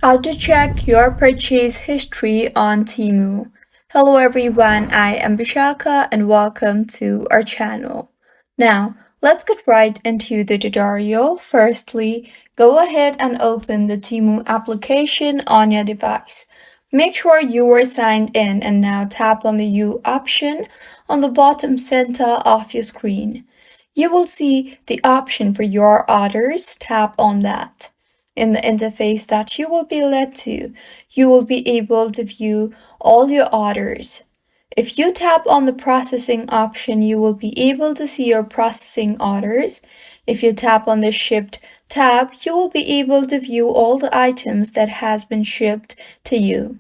How to check your purchase history on Temu. Hello everyone, I am Bishaka and welcome to our channel. Now, let's get right into the tutorial. Firstly, go ahead and open the Temu application on your device. Make sure you are signed in and now tap on the U option on the bottom center of your screen. You will see the option for your orders. Tap on that. In the interface that you will be led to, you will be able to view all your orders. If you tap on the processing option, you will be able to see your processing orders. If you tap on the shipped tab, you will be able to view all the items that has been shipped to you.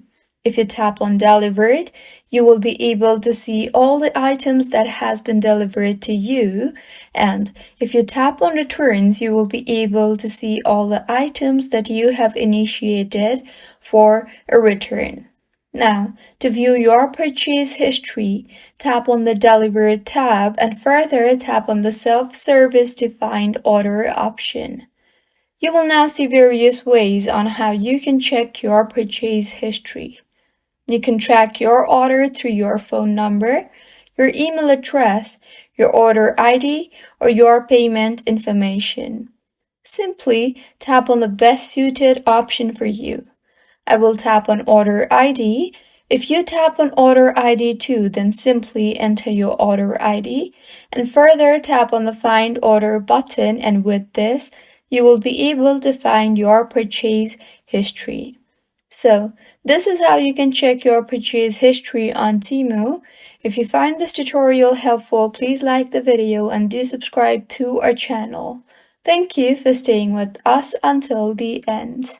If you tap on delivered, you will be able to see all the items that has been delivered to you. And if you tap on returns, you will be able to see all the items that you have initiated for a return. Now, to view your purchase history, tap on the Delivered tab and further tap on the Self-Service to Find Order option. You will now see various ways on how you can check your purchase history. You can track your order through your phone number, your email address, your order ID, or your payment information. Simply tap on the best suited option for you. I will tap on Order ID. If you tap on Order ID too, then simply enter your order ID and further tap on the Find Order button, and with this, you will be able to find your purchase history. So, this is how you can check your purchase history on Temu. If you find this tutorial helpful, please like the video and do subscribe to our channel. Thank you for staying with us until the end.